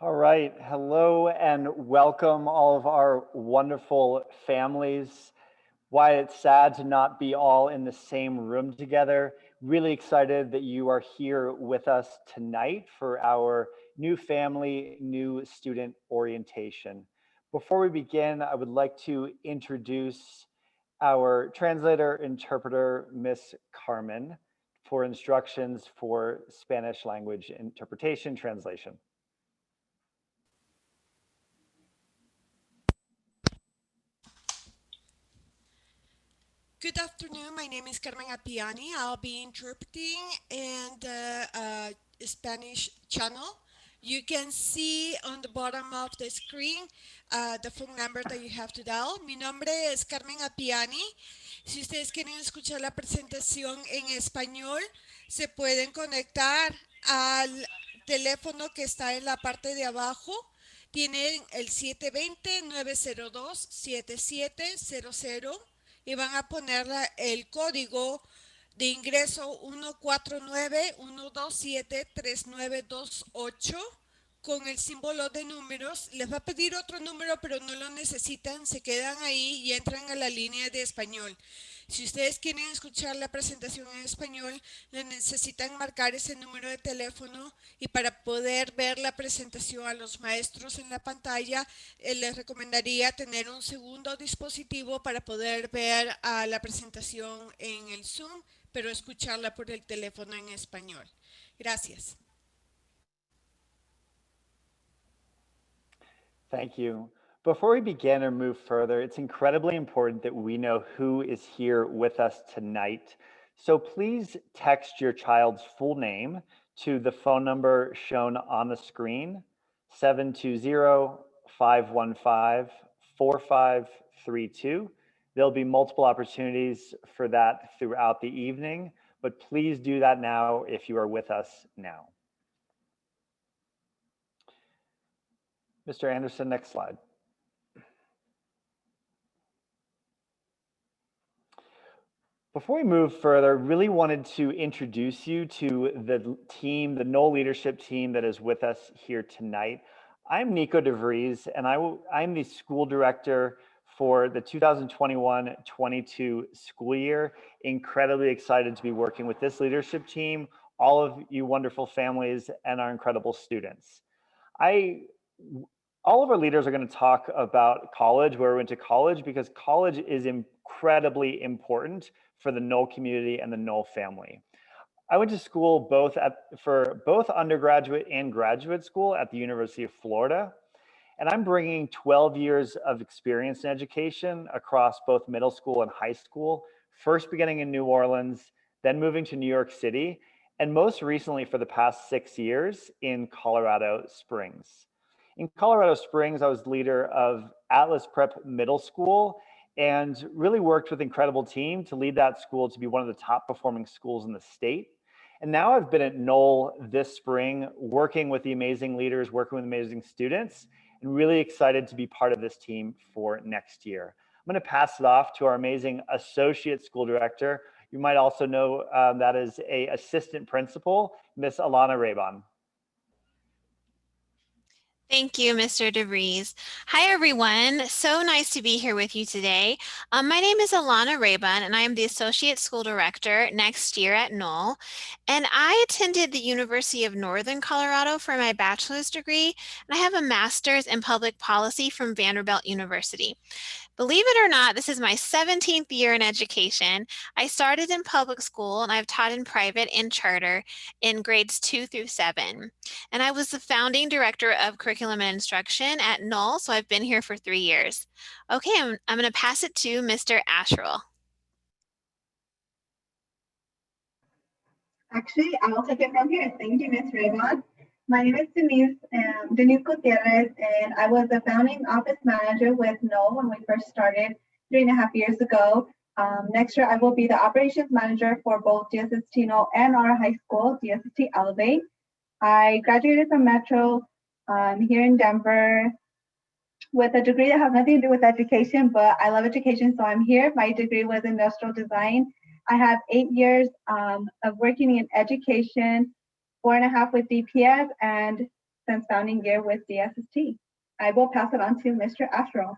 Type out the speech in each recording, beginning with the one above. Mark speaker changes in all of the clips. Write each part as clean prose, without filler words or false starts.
Speaker 1: All right, hello and welcome all of our wonderful families. Why it's sad to not be all in the same room together. Really excited that you are here with us tonight for our new family, new student orientation. Before we begin, I would like to introduce our translator interpreter, Miss Carmen, for instructions for Spanish language interpretation translation.
Speaker 2: Good afternoon, my name is Carmen Appiani. I'll be interpreting in the Spanish channel. You can see on the bottom of the screen the phone number that you have to dial. Mi nombre es Carmen Appiani. Si ustedes quieren escuchar la presentación en español, se pueden conectar al teléfono que está en la parte de abajo. Tienen el 720-902-7700 y van a poner el código de ingreso 149-127-3928 con el símbolo de números. Les va a pedir otro número, pero no lo necesitan, se quedan ahí y entran a la línea de español. Si ustedes quieren escuchar la presentación en español, necesitan marcar ese número de teléfono, y para poder ver la presentación a los maestros en la pantalla, les recomendaría tener un segundo dispositivo para poder ver la presentación en el Zoom, pero escucharla por el teléfono en español. Gracias.
Speaker 1: Thank you. Before we begin or move further, it's incredibly important that we know who is here with us tonight. So please text your child's full name to the phone number shown on the screen, 720-515-4532. There'll be multiple opportunities for that throughout the evening, but please do that now if you are with us now. Mr. Anderson, next slide. Before we move further, really wanted to introduce you to the team, the Noel leadership team that is with us here tonight. I'm Nico DeVries, and I'm the school director for the 2021-22 school year. Incredibly excited to be working with this leadership team, all of you wonderful families, and our incredible students. All of our leaders are going to talk about college, where we went to college, because college is incredibly important for the Noel community and the Noel family. I went to school for both undergraduate and graduate school at the University of Florida, and I'm bringing 12 years of experience in education across both middle school and high school, first beginning in New Orleans, then moving to New York City, and most recently for the past 6 years in Colorado Springs. In Colorado Springs, I was leader of Atlas Prep Middle School and really worked with an incredible team to lead that school to be one of the top performing schools in the state. And now I've been at Noel this spring, working with the amazing leaders, working with amazing students, and really excited to be part of this team for next year. I'm going to pass it off to our amazing associate school director. You might also know that is an assistant principal, Miss Alana Raybon.
Speaker 3: Thank you, Mr. DeVries. Hi, everyone. So nice to be here with you today. My name is Alana Raybon, and I am the Associate School Director next year at Noel. And I attended the University of Northern Colorado for my bachelor's degree, and I have a master's in public policy from Vanderbilt University. Believe it or not, this is my 17th year in education. I started in public school, and I've taught in private and charter in grades 2 through 7. And I was the founding director of curriculum and instruction at Noel, so I've been here for 3 years. Okay, I'm going to pass it to Mr. Asherle.
Speaker 4: Actually, I'll take it from here. Thank you, Ms. Raybon. My name is Denise Gutierrez, and I was the founding office manager with Noel when we first started 3.5 years ago. Next year, I will be the operations manager for both DSST-Noel and our high school, DSST Elevate. I graduated from Metro here in Denver with a degree that has nothing to do with education, but I love education, so I'm here. My degree was industrial design. I have 8 years of working in education, 4.5 with DPS, and since founding year with DSST. I will pass it on to Mr. Astro.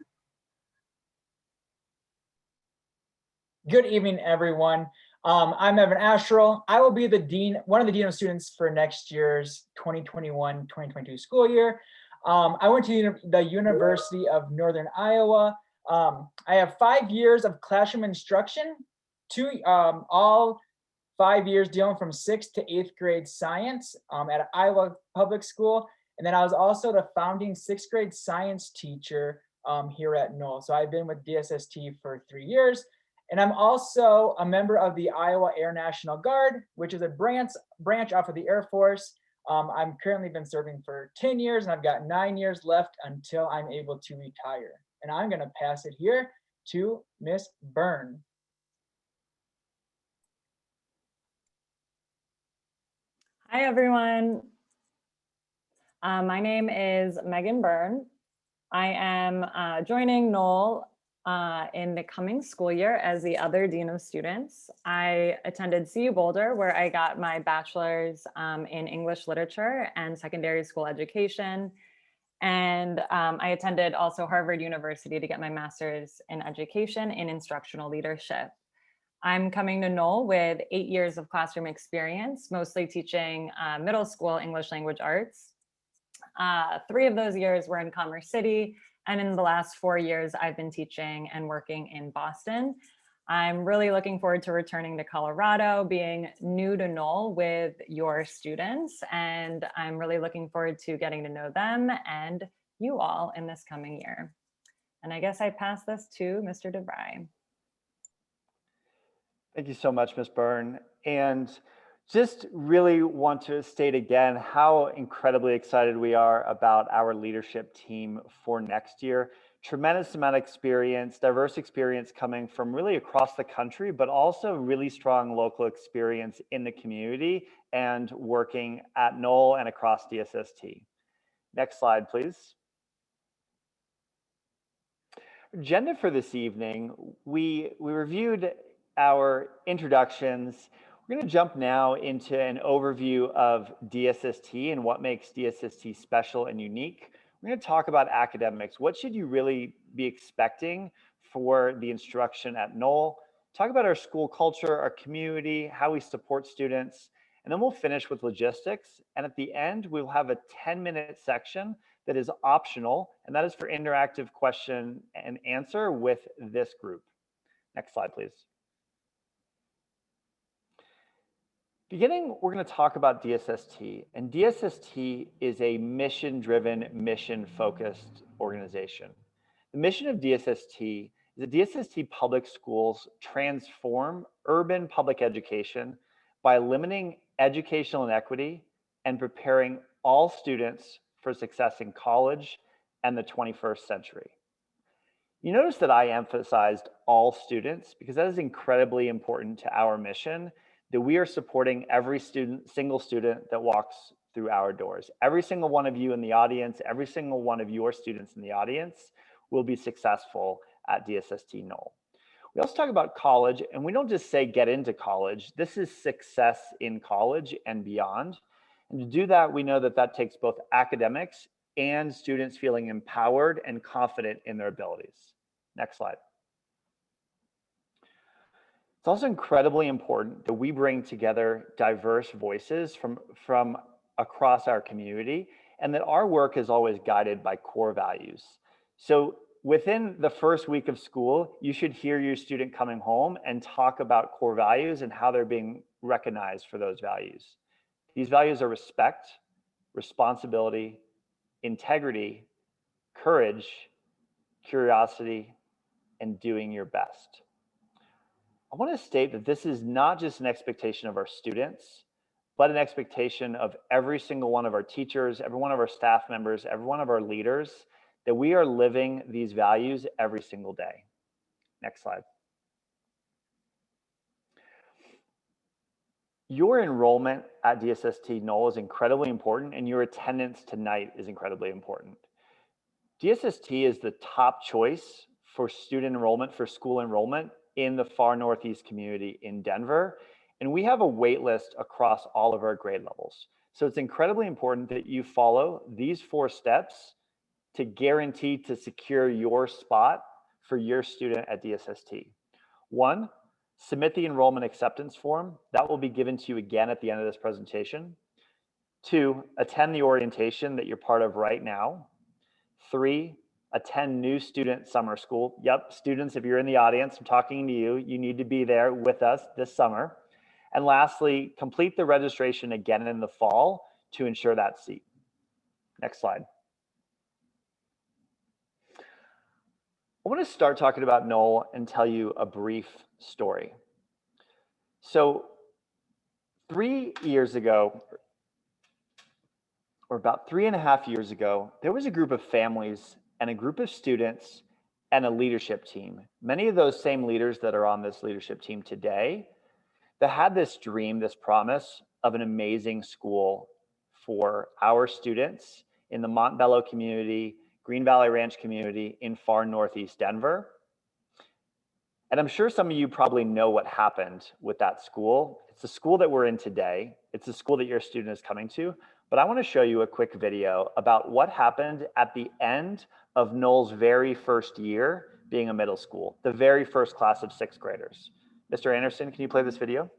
Speaker 5: Good evening, everyone. I'm Evan Astral. I will be the dean, one of the dean of students for next year's 2021-2022 school year. I went to the University of Northern Iowa. I have 5 years of classroom instruction, all 5 years dealing from 6th to 8th grade science at Iowa Public School. And then I was also the founding 6th grade science teacher here at Noel. So I've been with DSST for 3 years. And I'm also a member of the Iowa Air National Guard, which is a branch off of the Air Force. I'm currently been serving for 10 years and I've got 9 years left until I'm able to retire. And I'm gonna pass it here to Miss Byrne.
Speaker 6: Hi, everyone. My name is Megan Byrne. I am joining Noel in the coming school year as the other Dean of Students. I attended CU Boulder, where I got my bachelor's in English literature and secondary school education. And I attended also Harvard University to get my master's in education in instructional leadership. I'm coming to Noel with 8 years of classroom experience, mostly teaching middle school English language arts. 3 of those years were in Commerce City, and in the last 4 years, I've been teaching and working in Boston. I'm really looking forward to returning to Colorado, being new to Noel with your students, and I'm really looking forward to getting to know them and you all in this coming year. And I guess I pass this to Mr. DeVry.
Speaker 1: Thank you so much, Ms. Byrne. And just really want to state again how incredibly excited we are about our leadership team for next year. Tremendous amount of experience, diverse experience coming from really across the country, but also really strong local experience in the community and working at Noel and across DSST. Next slide, please. Agenda for this evening, we reviewed our introductions. We're going to jump now into an overview of DSST and what makes DSST special and unique. We're going to talk about academics. What should you really be expecting for the instruction at Noel? Talk about our school culture, our community, how we support students, and then we'll finish with logistics. And at the end, we'll have a 10-minute section that is optional, and that is for interactive question and answer with this group. Next slide, please. Beginning, we're going to talk about DSST, and DSST is a mission-driven, mission-focused organization. The mission of DSST is that DSST public schools transform urban public education by limiting educational inequity and preparing all students for success in college and the 21st century. You notice that I emphasized all students because that is incredibly important to our mission, that we are supporting every single student that walks through our doors. Every single one of you in the audience, every single one of your students in the audience will be successful at DSST Noel. We also talk about college, and we don't just say get into college. This is success in college and beyond. And to do that, we know that that takes both academics and students feeling empowered and confident in their abilities. Next slide. It's also incredibly important that we bring together diverse voices from across our community, and that our work is always guided by core values. So within the first week of school, you should hear your student coming home and talk about core values and how they're being recognized for those values. These values are respect, responsibility, integrity, courage, curiosity, and doing your best. I want to state that this is not just an expectation of our students, but an expectation of every single one of our teachers, every one of our staff members, every one of our leaders, that we are living these values every single day. Next slide. Your enrollment at DSST-Noel is incredibly important, and your attendance tonight is incredibly important. DSST is the top choice for student enrollment, for school enrollment in the far Northeast community in Denver. And we have a wait list across all of our grade levels. So it's incredibly important that you follow these 4 steps to guarantee to secure your spot for your student at DSST. 1, submit the enrollment acceptance form. That will be given to you again at the end of this presentation. 2, attend the orientation that you're part of right now. 3, attend new student summer school. Yep, students, if you're in the audience, I'm talking to you, you need to be there with us this summer. And lastly, complete the registration again in the fall to ensure that seat. Next slide. I want to start talking about Noel and tell you a brief story. So 3 years ago, or about 3.5 years ago, there was a group of families and a group of students and a leadership team. Many of those same leaders that are on this leadership team today that had this dream, this promise of an amazing school for our students in the Montbello community, Green Valley Ranch community in far Northeast Denver. And I'm sure some of you probably know what happened with that school. It's the school that we're in today. It's the school that your student is coming to. But I want to show you a quick video about what happened at the end of Noel's very first year being a middle school, the very first class of 6th graders. Mr. Anderson, can you play this video?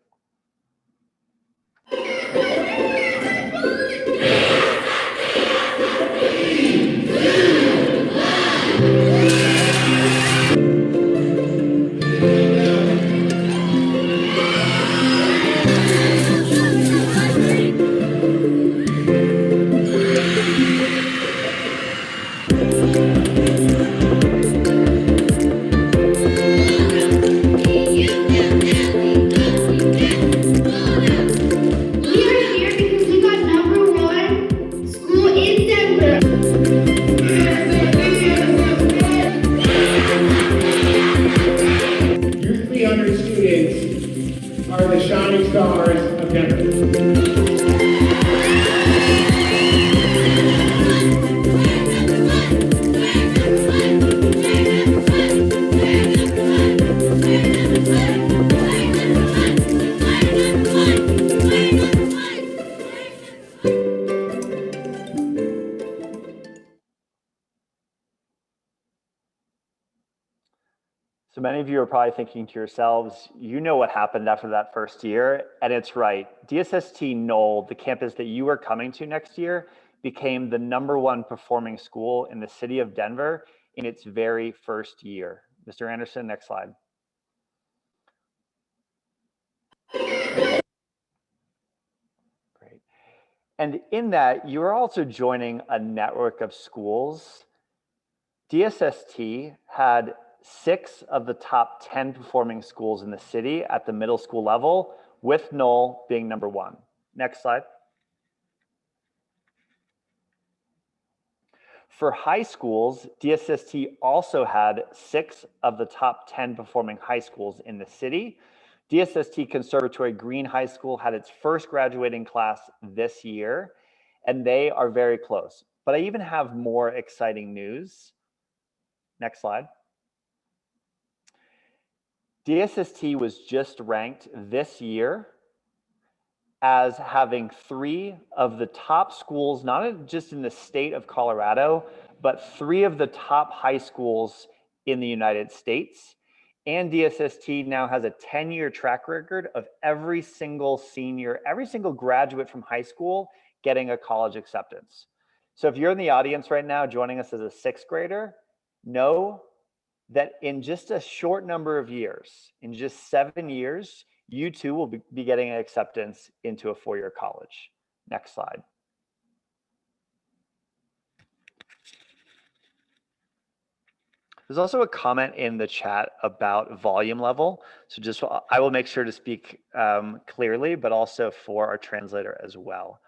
Speaker 1: So many of you are probably thinking to yourselves, you know what happened after that first year, and it's right. DSST-Noel, the campus that you are coming to next year, became the #1 performing school in the city of Denver in its very first year. Mr. Anderson, next slide. Great. And in that, you are also joining a network of schools. DSST had 6 of the top 10 performing schools in the city at the middle school level, with Noel being #1. Next slide. For high schools, DSST also had 6 of the top 10 performing high schools in the city. DSST Conservatory Green High School had its first graduating class this year, and they are very close. But I even have more exciting news. Next slide. DSST was just ranked this year as having 3 of the top schools, not just in the state of Colorado, but 3 of the top high schools in the United States. And DSST now has a 10-year track record of every single senior, every single graduate from high school getting a college acceptance. So if you're in the audience right now joining us as a 6th grader, know that in just a short number of years, in just 7 years, you too will be getting an acceptance into a 4-year college. Next slide. There's also a comment in the chat about volume level. So just, I will make sure to speak clearly, but also for our translator as well.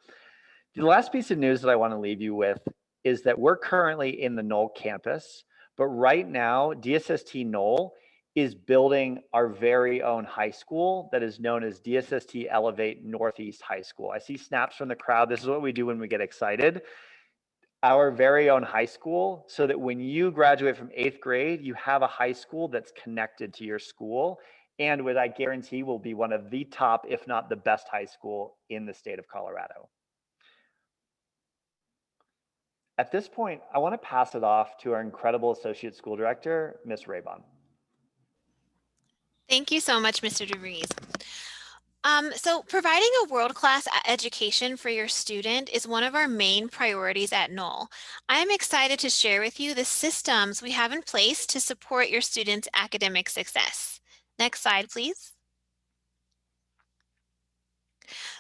Speaker 1: The last piece of news that I want to leave you with is that we're currently in the Knoll campus, but right now DSST-Noel is building our very own high school that is known as DSST Elevate Northeast High School. I see snaps from the crowd. This is what we do when we get excited. Our very own high school, so that when you graduate from 8th grade, you have a high school that's connected to your school, and what I guarantee will be one of the top, if not the best high school in the state of Colorado. At this point, I want to pass it off to our incredible Associate School Director, Ms. Raybon.
Speaker 3: Thank you so much, Mr. DeVries. So providing a world-class education for your student is one of our main priorities at Knoll. I'm excited to share with you the systems we have in place to support your students' academic success. Next slide, please.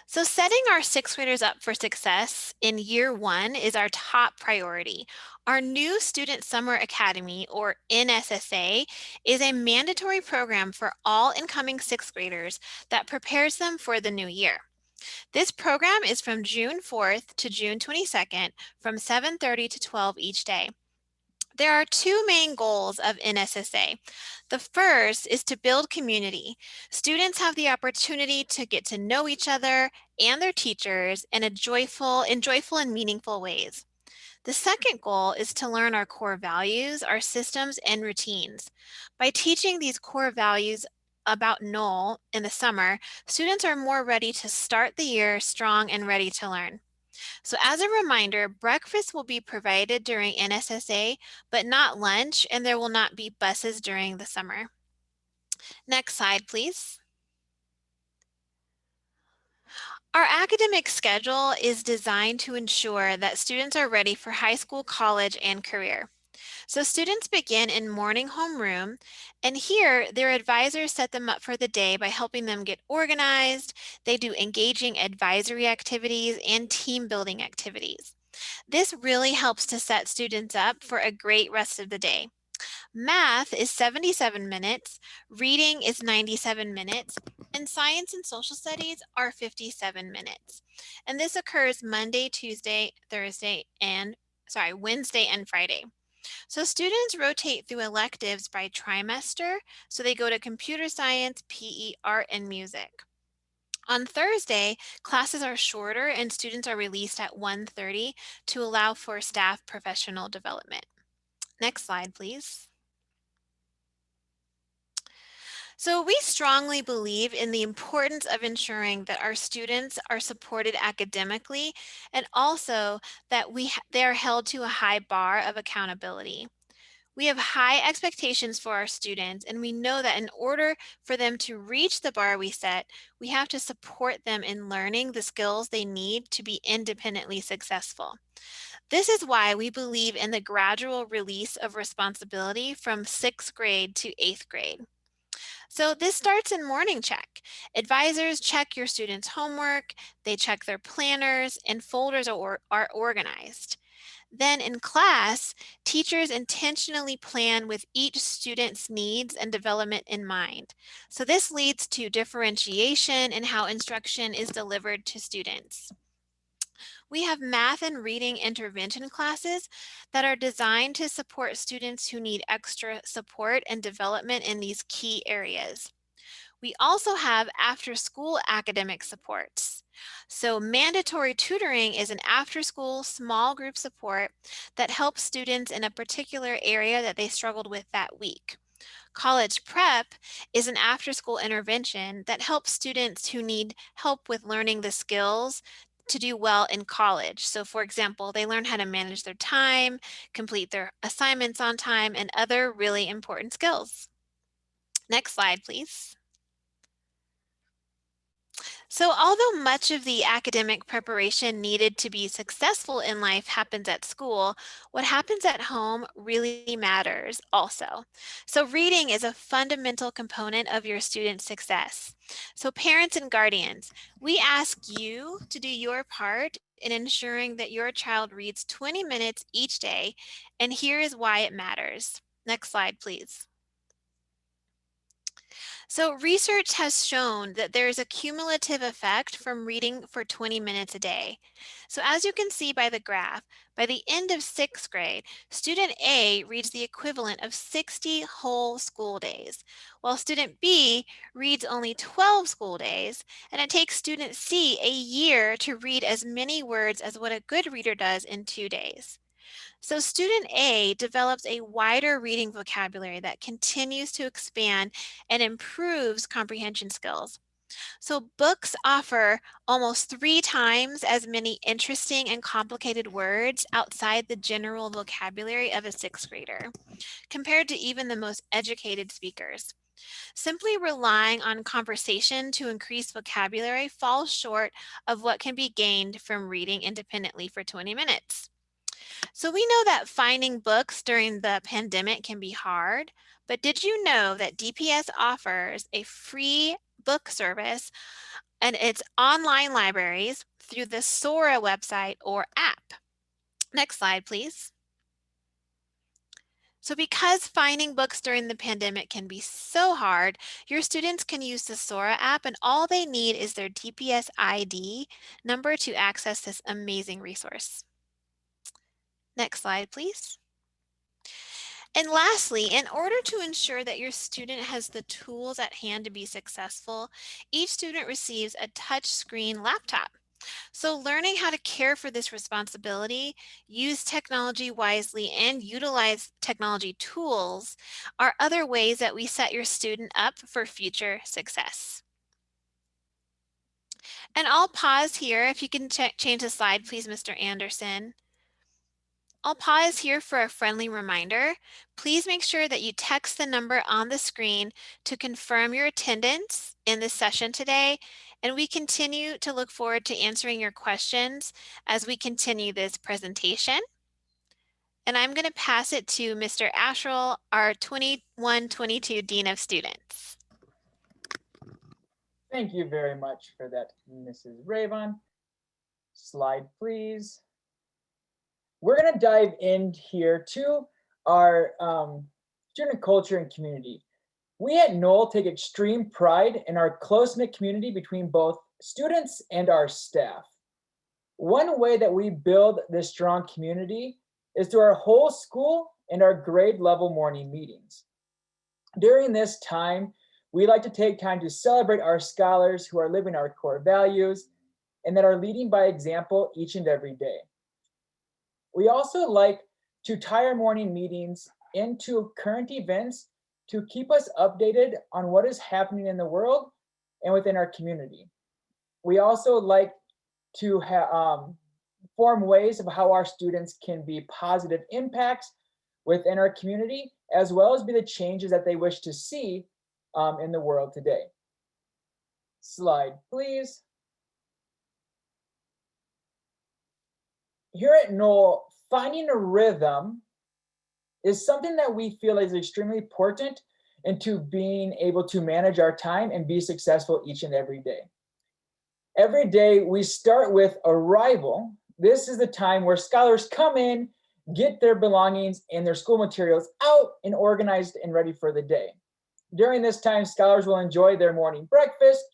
Speaker 3: So setting our 6th graders up for success in year 1 is our top priority. Our new Student Summer Academy, or NSSA, is a mandatory program for all incoming 6th graders that prepares them for the new year. This program is from June 4th to June 22nd from 7:30 to 12 each day. There are 2 main goals of NSSA. The first is to build community. Students have the opportunity to get to know each other and their teachers in joyful and meaningful ways. The second goal is to learn our core values, our systems, and routines. By teaching these core values about Knoll in the summer, students are more ready to start the year strong and ready to learn. So as a reminder, breakfast will be provided during NSSA, but not lunch, and there will not be buses during the summer. Next slide, please. Our academic schedule is designed to ensure that students are ready for high school, college, and career. So students begin in morning homeroom, and here their advisors set them up for the day by helping them get organized. They do engaging advisory activities and team building activities. This really helps to set students up for a great rest of the day. Math is 77 minutes, reading is 97 minutes, and science and social studies are 57 minutes. And this occurs Monday, Tuesday, Wednesday and Friday. So students rotate through electives by trimester. So they go to computer science, PE, art, and music. On Thursday, classes are shorter and students are released at 1:30 to allow for staff professional development. Next slide, please. So we strongly believe in the importance of ensuring that our students are supported academically and also that they are held to a high bar of accountability. We have high expectations for our students, and we know that in order for them to reach the bar we set, we have to support them in learning the skills they need to be independently successful. This is why we believe in the gradual release of responsibility from 6th grade to 8th grade. So this starts in morning check. Advisors check your students' homework, they check their planners, and folders are organized. Then in class, teachers intentionally plan with each student's needs and development in mind. So this leads to differentiation in how instruction is delivered to students. We have math and reading intervention classes that are designed to support students who need extra support and development in these key areas. We also have after-school academic supports. So mandatory tutoring is an after-school small group support that helps students in a particular area that they struggled with that week. College prep is an after-school intervention that helps students who need help with learning the skills to do well in college. So for example, they learn how to manage their time, complete their assignments on time, and other really important skills. Next slide, please. So although much of the academic preparation needed to be successful in life happens at school, what happens at home really matters also. So reading is a fundamental component of your student's success. So parents and guardians, we ask you to do your part in ensuring that your child reads 20 minutes each day, and here is why it matters. Next slide, please. So research has shown that there is a cumulative effect from reading for 20 minutes a day. So as you can see by the graph, by the end of 6th grade, student A reads the equivalent of 60 whole school days, while student B reads only 12 school days, and it takes student C a year to read as many words as what a good reader does in 2 days. So student A develops a wider reading vocabulary that continues to expand and improves comprehension skills. So books offer almost 3 times as many interesting and complicated words outside the general vocabulary of a 6th grader, compared to even the most educated speakers. Simply relying on conversation to increase vocabulary falls short of what can be gained from reading independently for 20 minutes. So we know that finding books during the pandemic can be hard, but did you know that DPS offers a free book service and its online libraries through the Sora website or app? Next slide, please. So because finding books during the pandemic can be so hard, your students can use the Sora app, and all they need is their DPS ID number to access this amazing resource. Next slide, please. And lastly, in order to ensure that your student has the tools at hand to be successful, each student receives a touchscreen laptop. So learning how to care for this responsibility, use technology wisely, and utilize technology tools are other ways that we set your student up for future success. And I'll pause here. If you can change the slide, please, Mr. Anderson. I'll pause here for a friendly reminder. Please make sure that you text the number on the screen to confirm your attendance in this session today, and we continue to look forward to answering your questions as we continue this presentation. And I'm going to pass it to Mr. Asherle, our 21-22 Dean of Students.
Speaker 5: Thank you very much for that, Mrs. Raven. Slide, please. We're going to dive in here to our student culture and community. We at Knoll take extreme pride in our close-knit community between both students and our staff. One way that we build this strong community is through our whole school and our grade level morning meetings. During this time, we like to take time to celebrate our scholars who are living our core values and that are leading by example each and every day. We also like to tie our morning meetings into current events to keep us updated on what is happening in the world and within our community. We also like to form ways of how our students can be positive impacts within our community, as well as be the changes that they wish to see in the world today. Slide, please. Here at Knoll, finding a rhythm is something that we feel is extremely important into being able to manage our time and be successful each and every day. Every day we start with arrival. This is the time where scholars come in, get their belongings and their school materials out and organized and ready for the day. During this time, scholars will enjoy their morning breakfast,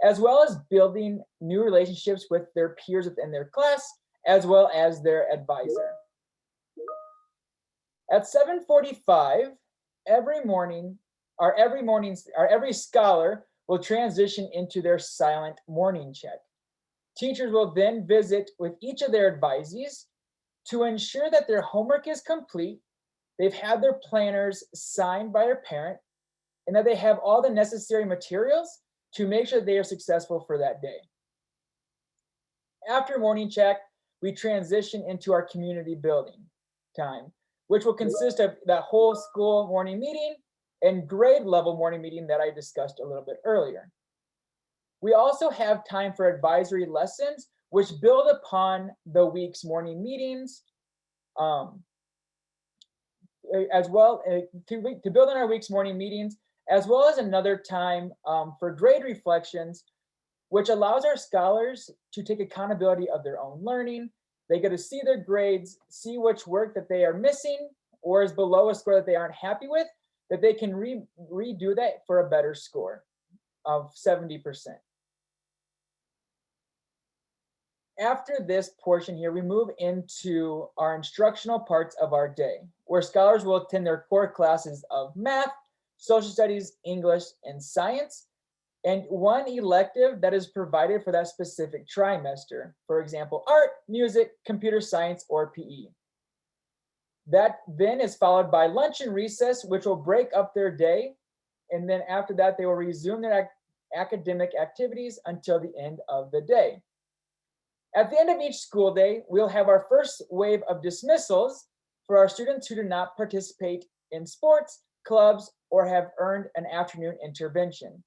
Speaker 5: as well as building new relationships with their peers within their class, as well as their advisor. At 7:45 every scholar will transition into their silent morning check. Teachers will then visit with each of their advisees to ensure that their homework is complete, they've had their planners signed by their parent, and that they have all the necessary materials to make sure they are successful for that day. After morning check, we transition into our community building time, which will consist of that whole school morning meeting and grade level morning meeting that I discussed a little bit earlier. We also have time for advisory lessons, which build upon the week's morning meetings, as well to build on our week's morning meetings, as well as another time for grade reflections, which allows our scholars to take accountability of their own learning. They get to see their grades, see which work that they are missing, or is below a score that they aren't happy with, that they can redo that for a better score of 70%. After this portion here, we move into our instructional parts of our day, where scholars will attend their core classes of math, social studies, English, and science, and one elective that is provided for that specific trimester. For example, art, music, computer science, or PE. That then is followed by lunch and recess, which will break up their day. And then after that, they will resume their academic activities until the end of the day. At the end of each school day, we'll have our first wave of dismissals for our students who do not participate in sports, clubs, or have earned an afternoon intervention,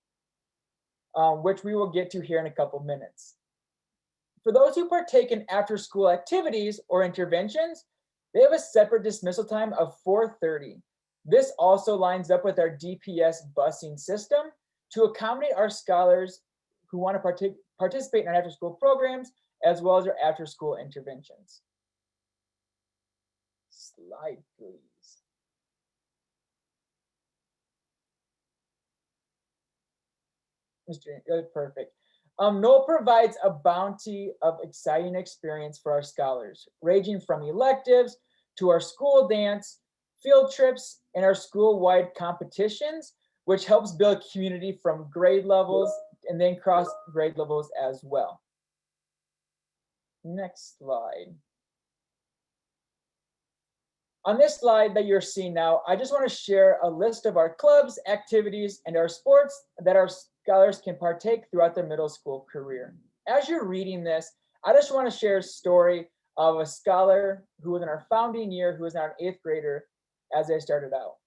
Speaker 5: which we will get to here in a couple minutes. For those who partake in after-school activities or interventions, they have a separate dismissal time of 4:30. This also lines up with our DPS busing system to accommodate our scholars who want to participate in our after-school programs, as well as our after-school interventions. Slide, please. Perfect. Noel provides a bounty of exciting experience for our scholars, ranging from electives to our school dance, field trips, and our school-wide competitions, which helps build community from grade levels and then cross grade levels as well. Next slide. On this slide that you're seeing now, I just want to share a list of our clubs, activities, and our sports that our scholars can partake throughout their middle school career. As you're reading this, I just want to share a story of a scholar who was in our founding year, who was now an 8th grader as they started out.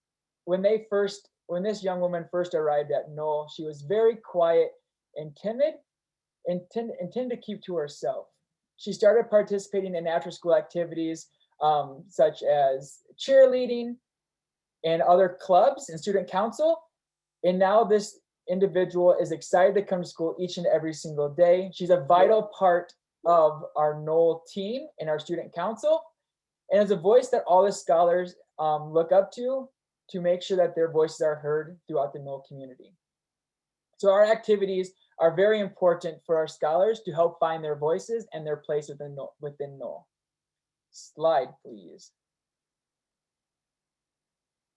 Speaker 5: When this young woman first arrived at Noel, she was very quiet and timid and tended to keep to herself. She started participating in after-school activities such as cheerleading and other clubs and student council. And now this individual is excited to come to school each and every single day. She's a vital part of our Noel team and our student council, and is a voice that all the scholars look up to make sure that their voices are heard throughout the Noel community. So our activities are very important for our scholars to help find their voices and their place within Noel. Slide, please.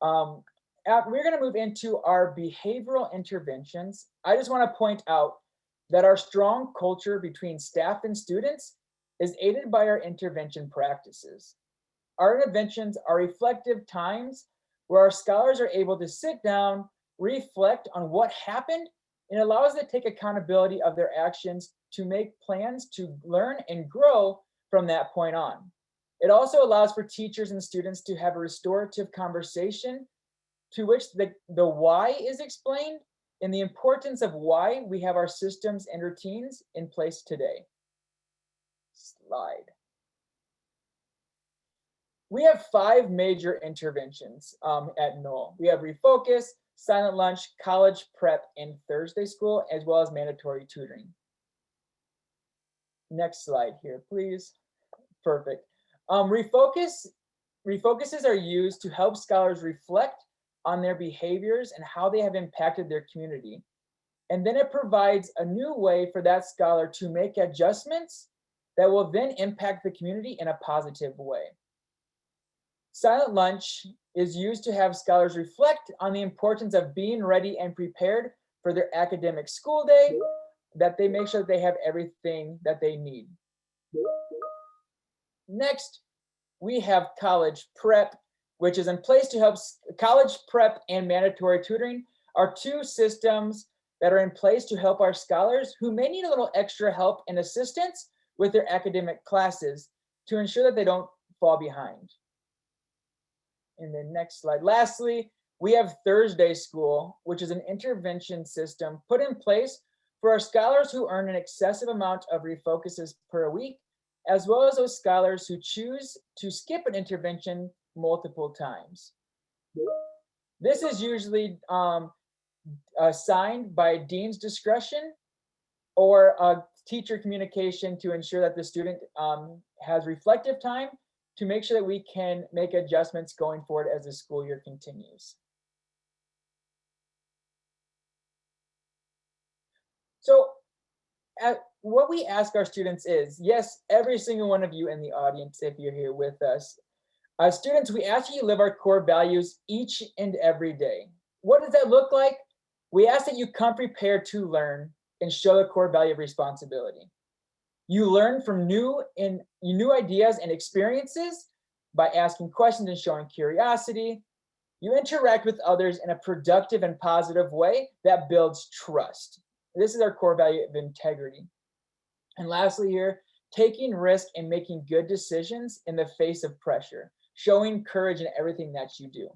Speaker 5: We're going to move into our behavioral interventions. I just want to point out that our strong culture between staff and students is aided by our intervention practices. Our interventions are reflective times where our scholars are able to sit down, reflect on what happened, and allows them to take accountability of their actions to make plans to learn and grow from that point on. It also allows for teachers and students to have a restorative conversation to which the why is explained and the importance of why we have our systems and routines in place today. Slide. We have 5 major interventions at Noel. We have refocus, silent lunch, college prep, and Thursday school, as well as mandatory tutoring. Next slide here, please. Perfect. Refocuses are used to help scholars reflect on their behaviors and how they have impacted their community. And then it provides a new way for that scholar to make adjustments that will then impact the community in a positive way. Silent lunch is used to have scholars reflect on the importance of being ready and prepared for their academic school day, that they make sure that they have everything that they need. Next, we have college prep, which is in place to help. College prep and mandatory tutoring are 2 systems that are in place to help our scholars who may need a little extra help and assistance with their academic classes to ensure that they don't fall behind. And then next slide. Lastly, we have Thursday school, which is an intervention system put in place for our scholars who earn an excessive amount of refocuses per week, as well as those scholars who choose to skip an intervention multiple times. This is usually assigned by dean's discretion or teacher communication to ensure that the student has reflective time to make sure that we can make adjustments going forward as the school year continues. So what we ask our students is, yes, every single one of you in the audience, if you're here with us, students, we ask you to live our core values each and every day. What does that look like? We ask that you come prepared to learn and show the core value of responsibility. You learn from new ideas and experiences by asking questions and showing curiosity. You interact with others in a productive and positive way that builds trust. This is our core value of integrity. And lastly here, taking risk and making good decisions in the face of pressure, showing courage in everything that you do.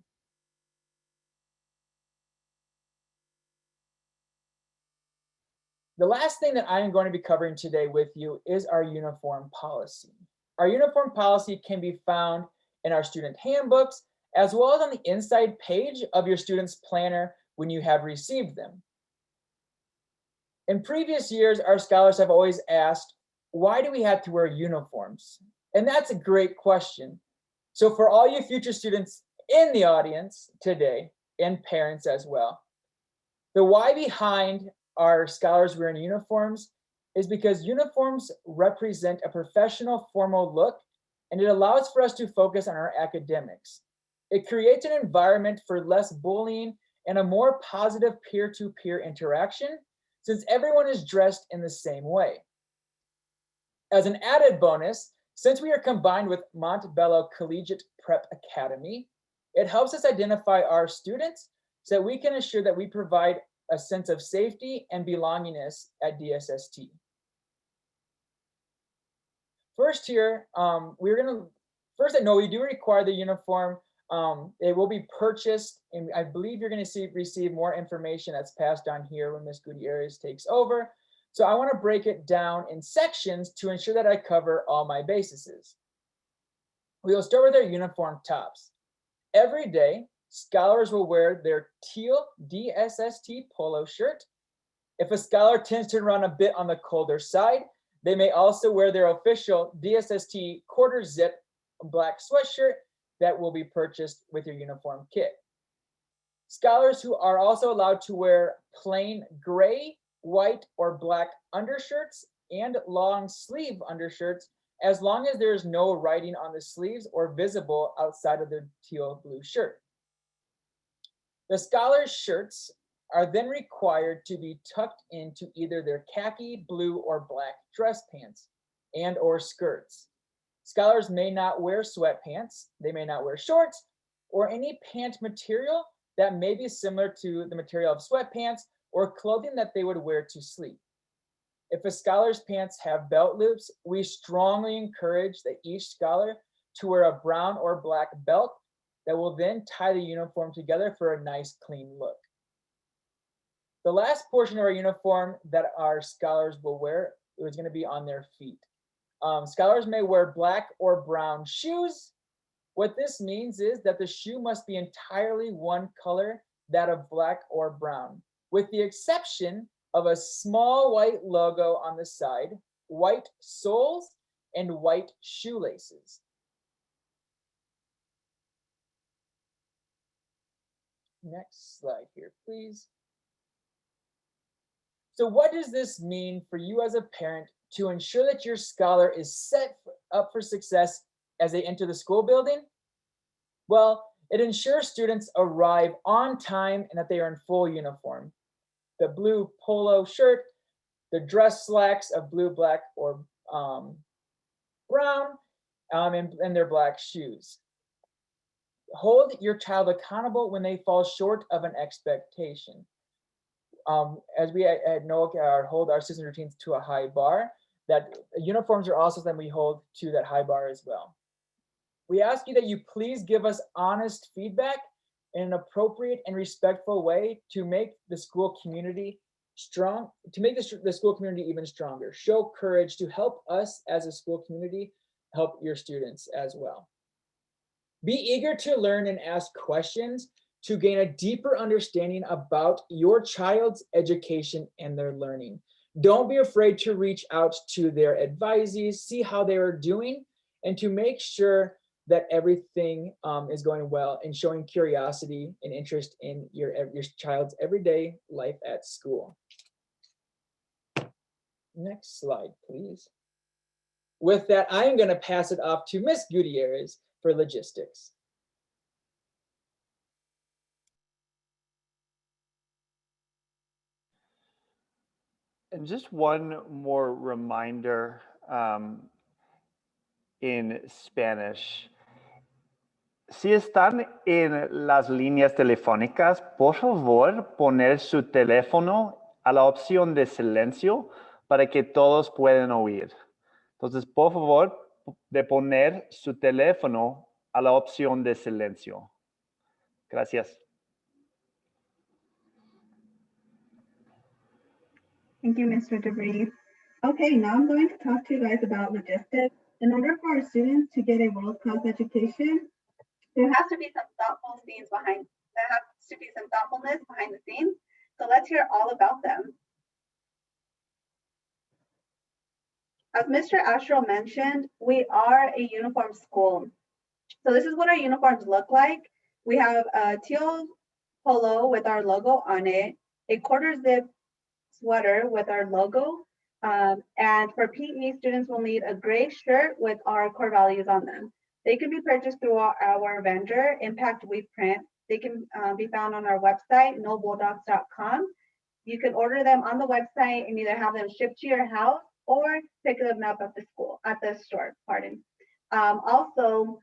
Speaker 5: The last thing that I am going to be covering today with you is our uniform policy. Our uniform policy can be found in our student handbooks, as well as on the inside page of your student's planner when you have received them. In previous years, our scholars have always asked, why do we have to wear uniforms? And that's a great question. So for all you future students in the audience today, and parents as well, the why behind our scholars wearing uniforms is because uniforms represent a professional, formal look, and it allows for us to focus on our academics. It creates an environment for less bullying and a more positive peer-to-peer interaction, since everyone is dressed in the same way. As an added bonus, since we are combined with Montbello Collegiate Prep Academy, it helps us identify our students so that we can ensure that we provide a sense of safety and belongingness at DSST. First here, first at NOLA, we do require the uniform. It will be purchased, and I believe you're going to receive more information that's passed on here when Ms. Gutierrez takes over. So I want to break it down in sections to ensure that I cover all my bases. We will start with our uniform tops. Every day, scholars will wear their teal DSST polo shirt. If a scholar tends to run a bit on the colder side, they may also wear their official DSST quarter zip black sweatshirt that will be purchased with your uniform kit. Scholars who are also allowed to wear plain gray, white, or black undershirts and long sleeve undershirts, as long as there is no writing on the sleeves or visible outside of their teal blue shirt. The scholars' shirts are then required to be tucked into either their khaki, blue, or black dress pants and or skirts. Scholars may not wear sweatpants, they may not wear shorts, or any pant material that may be similar to the material of sweatpants or clothing that they would wear to sleep. If a scholar's pants have belt loops, we strongly encourage that each scholar to wear a brown or black belt that will then tie the uniform together for a nice clean look. The last portion of our uniform that our scholars will wear is going to be on their feet. Scholars may wear black or brown shoes. What this means is that the shoe must be entirely one color, that of black or brown, with the exception of a small white logo on the side, white soles, and white shoelaces. Next slide here, please. So what does this mean for you as a parent to ensure that your scholar is set up for success as they enter the school building? Well, it ensures students arrive on time and that they are in full uniform. The blue polo shirt, the dress slacks of blue, black, or brown, and their black shoes. Hold your child accountable when they fall short of an expectation. As we at NOLA hold our system routines to a high bar, that uniforms are also something we hold to that high bar as well. We ask you that you please give us honest feedback in an appropriate and respectful way to make the school community strong, to make the school community even stronger. Show courage to help us as a school community, help your students as well. Be eager to learn and ask questions to gain a deeper understanding about your child's education and their learning. Don't be afraid to reach out to their advisees, see how they are doing, and to make sure that everything is going well, and showing curiosity and interest in your child's everyday life at school. Next slide, please. With that, I am going to pass it off to Ms. Gutierrez for logistics.
Speaker 1: And just one more reminder in Spanish. Si están en las líneas telefónicas, por favor, poner su teléfono a la opción de silencio para que todos puedan oír. Entonces, por favor, de poner su teléfono a la opción de silencio. Gracias.
Speaker 4: Thank you, Mr. DeVries. Okay, now I'm going to talk to you guys about logistics. In order for our students to get a world-class education, there has to be some thoughtfulness behind the scenes. So let's hear all about them. As Mr. Astro mentioned, we are a uniform school. So this is what our uniforms look like. We have a teal polo with our logo on it, a quarter zip sweater with our logo, and for PE, students will need a gray shirt with our core values on them. They can be purchased through our vendor, Impact We Print. They can be found on our website, nobulldogs.com. You can order them on the website and either have them shipped to your house or pick them up at the store, pardon. Also,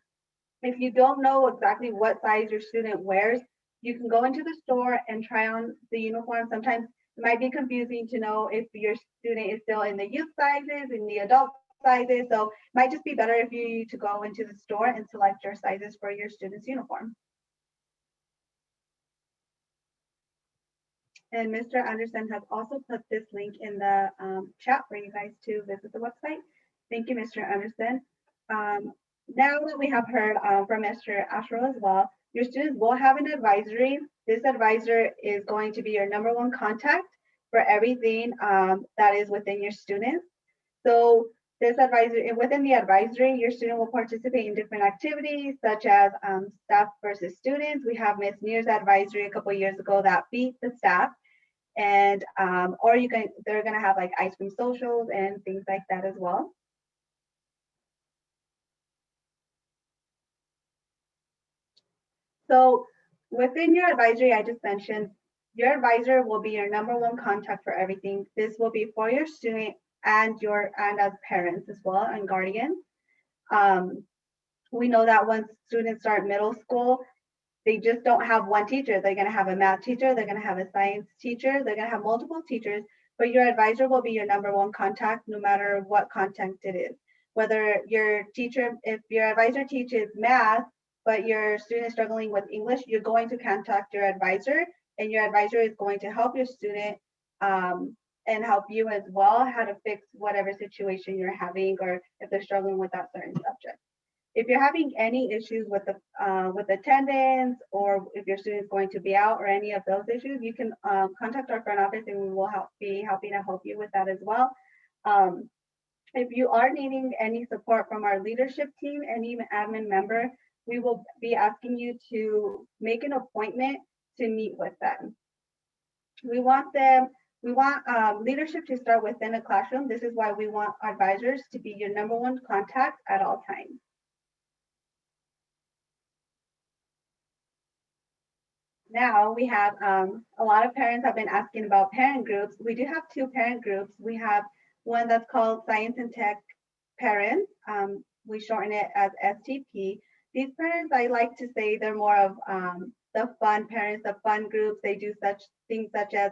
Speaker 4: if you don't know exactly what size your student wears, you can go into the store and try on the uniform. Sometimes it might be confusing to know if your student is still in the youth sizes, in the adult sizes. So it might just be better if you to go into the store and select your sizes for your student's uniform. And Mr. Anderson has also put this link in the chat for you guys to visit the website. Thank you, Mr. Anderson. Now that we have heard from Mr. Ashrow as well, your students will have an advisory. This advisor is going to be your number one contact for everything that is within your students. So this advisory, within the advisory, your student will participate in different activities such as staff versus students. We have Ms. Neer's advisory a couple years ago that beat the staff, and or they're gonna have like ice cream socials and things like that as well. So within your advisory, I just mentioned, your advisor will be your number one contact for everything. This will be for your student and as parents as well and guardians. We know that once students start middle school, they just don't have one teacher. They're gonna have a math teacher, they're gonna have a science teacher, they're gonna have multiple teachers, but your advisor will be your number one contact no matter what content it is. Whether your teacher, if your advisor teaches math, but your student is struggling with English, you're going to contact your advisor, and your advisor is going to help your student and help you as well how to fix whatever situation you're having, or if they're struggling with that certain subject. If you're having any issues with attendance, or if your student is going to be out, or any of those issues, you can contact our front office, and we will be happy to help you with that as well. If you are needing any support from our leadership team and even admin member, we will be asking you to make an appointment to meet with them. We want leadership to start within a classroom. This is why we want advisors to be your number one contact at all times. Now we have a lot of parents have been asking about parent groups. We do have two parent groups. We have one that's called Science and Tech Parents. We shorten it as STP. These parents, I like to say, they're more of the fun parents, the fun groups. They do such things such as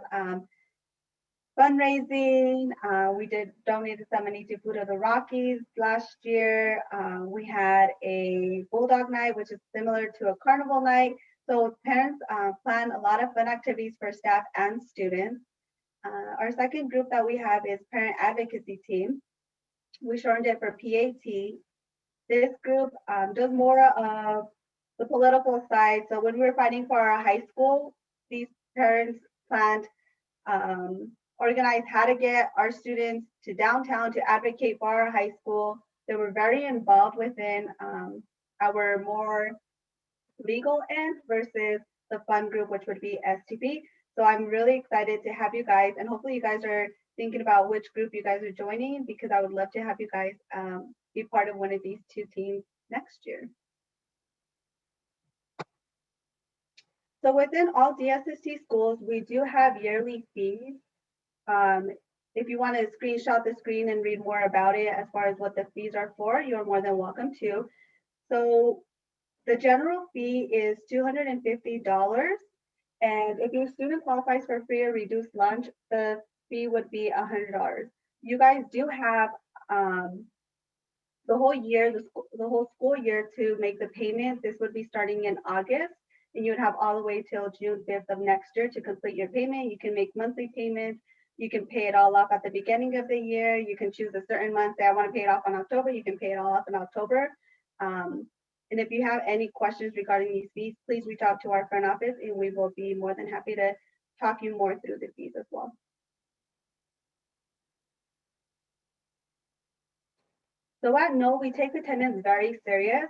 Speaker 4: fundraising. We did donate some money to Food of the Rockies last year. We had a Bulldog night, which is similar to a carnival night. So parents plan a lot of fun activities for staff and students. Our second group that we have is Parent Advocacy Team. We shortened it for PAT. This group does more of the political side. So when we were fighting for our high school, these parents planned, organized how to get our students to downtown to advocate for our high school. They were very involved within our more legal end versus the fun group, which would be STP. So I'm really excited to have you guys, and hopefully you guys are thinking about which group you guys are joining, because I would love to have you guys be part of one of these two teams next year. So within all DSST schools, we do have yearly fees. If you want to screenshot the screen and read more about it as far as what the fees are for, you're more than welcome to. So the general fee is $250. And if your student qualifies for free or reduced lunch, the fee would be $100. You guys do have the whole year, the whole school year to make the payment. This would be starting in August, and you would have all the way till June 5th of next year to complete your payment. You can make monthly payments. You can pay it all off at the beginning of the year. You can choose a certain month. Say, I want to pay it off in October. You can pay it all off in October. And if you have any questions regarding these fees, please reach out to our front office, and we will be more than happy to talk you more through the fees as well. So at Knoll, we take attendance very serious.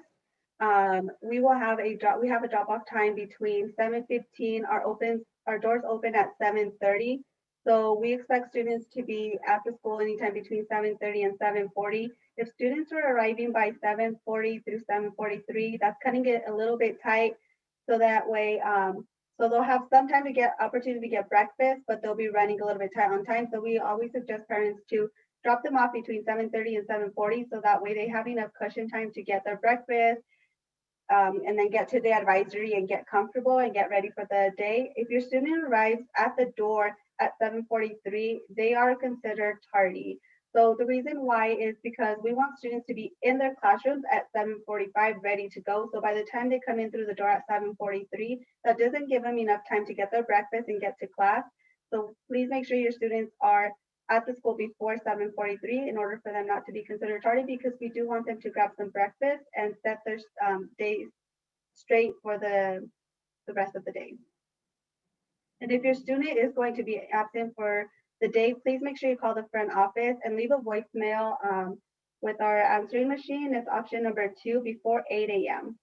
Speaker 4: We have a drop-off time between 7:15. Our doors open at 7:30. So we expect students to be at the school anytime between 7:30 and 7:40. If students are arriving by 7:40 through 7:43, that's cutting it a little bit tight. So that way, so they'll have some time to get opportunity to get breakfast, but they'll be running a little bit tight on time. So we always suggest parents to drop them off between 7:30 and 7:40, so that way they have enough cushion time to get their breakfast, and then get to the advisory and get comfortable and get ready for the day. If your student arrives at the door at 7:43, they are considered tardy. So the reason why is because we want students to be in their classrooms at 7:45 ready to go. So by the time they come in through the door at 7:43, that doesn't give them enough time to get their breakfast and get to class. So please make sure your students are at the school before 7:43 in order for them not to be considered tardy, because we do want them to grab some breakfast and set their days straight for the rest of the day. And if your student is going to be absent for the day, please make sure you call the front office and leave a voicemail with our answering machine. It's option number 2 before 8 a.m.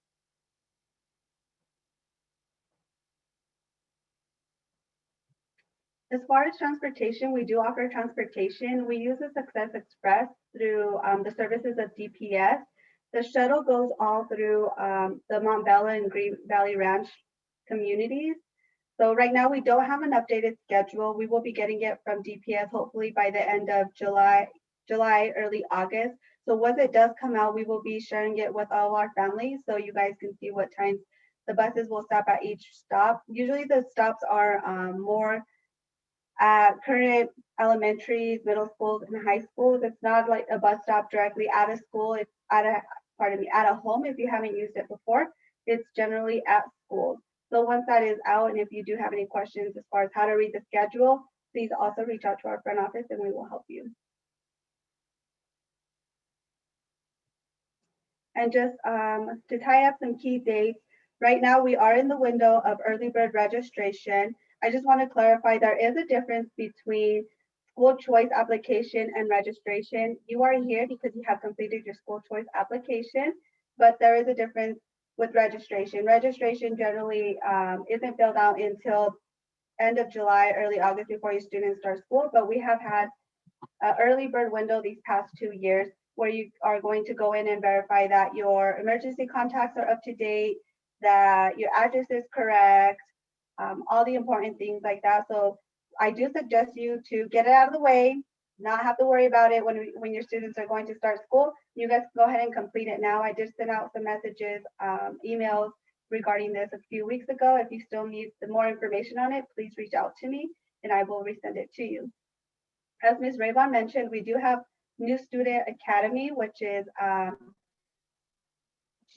Speaker 4: As far as transportation, we do offer transportation. We use the Success Express through the services of DPS. The shuttle goes all through the Mont Bella and Green Valley Ranch communities. So right now we don't have an updated schedule. We will be getting it from DPS hopefully by the end of July, early August. So once it does come out, we will be sharing it with all our families so you guys can see what times the buses will stop at each stop. Usually the stops are more at current elementaries, middle schools, and high schools. It's not like a bus stop directly at a school. It's at a home if you haven't used it before. It's generally at schools. So once that is out, and if you do have any questions as far as how to read the schedule, please also reach out to our front office and we will help you. And just to tie up some key dates, right now we are in the window of early bird registration. I just want to clarify there is a difference between school choice application and registration. You are here because you have completed your school choice application, but there is a difference with registration. Registration generally isn't filled out until end of July, early August before your students start school, but we have had an early bird window these past 2 years where you are going to go in and verify that your emergency contacts are up to date, that your address is correct, all the important things like that. So I do suggest you to get it out of the way, not have to worry about it when your students are going to start school. You guys go ahead and complete it now. I did send out some messages, emails regarding this a few weeks ago. If you still need more information on it, please reach out to me and I will resend it to you. As Ms. Rayvon mentioned, we do have New Student Academy, which is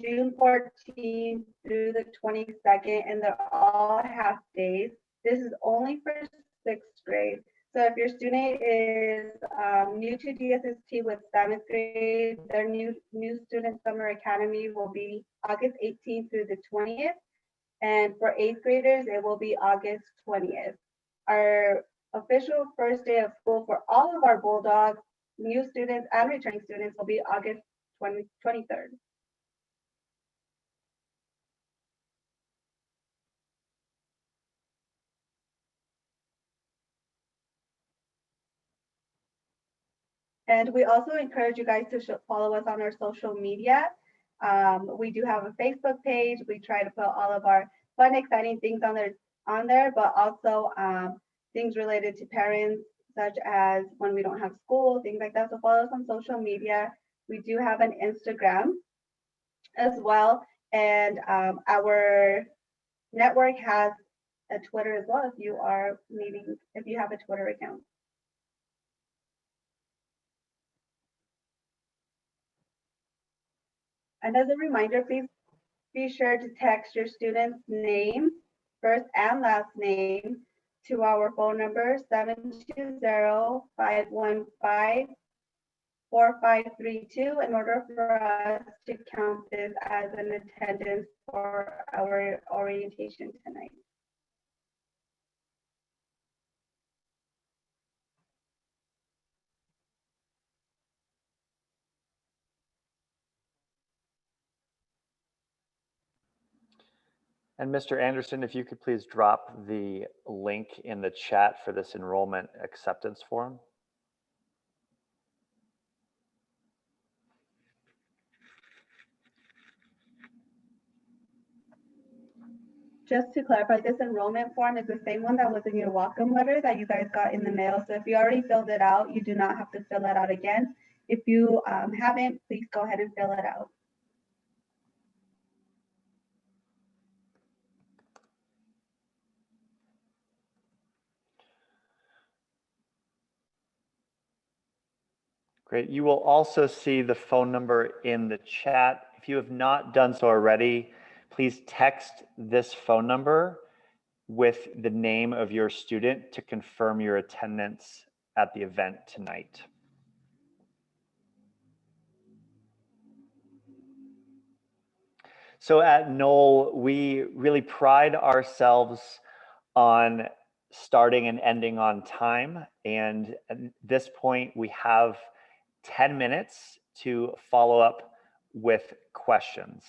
Speaker 4: June 14th through the 22nd, and they're all half days. This is only for 6th grade. So if your student is new to DSST with 7th grade, their new student summer academy will be August 18th through the 20th. And for 8th graders, it will be August 20th. Our official first day of school for all of our Bulldogs, new students and returning students will be August 23rd. And we also encourage you guys to follow us on our social media. We do have a Facebook page. We try to put all of our fun, exciting things on there, but also things related to parents, such as when we don't have school, things like that. So follow us on social media. We do have an Instagram as well, and our network has a Twitter as well if you have a Twitter account. And as a reminder, please be sure to text your student's name, first and last name, to our phone number 720-515-4532 in order for us to count this as an attendance for our orientation tonight.
Speaker 1: And Mr. Anderson, if you could please drop the link in the chat for this enrollment acceptance form.
Speaker 4: Just to clarify, this enrollment form is the same one that was in your welcome letter that you guys got in the mail. So if you already filled it out, you do not have to fill it out again. If you haven't, please go ahead and fill it out.
Speaker 1: Great. You will also see the phone number in the chat. If you have not done so already, please text this phone number with the name of your student to confirm your attendance at the event tonight. So at Knoll, we really pride ourselves on starting and ending on time. And at this point, we have 10 minutes to follow up with questions.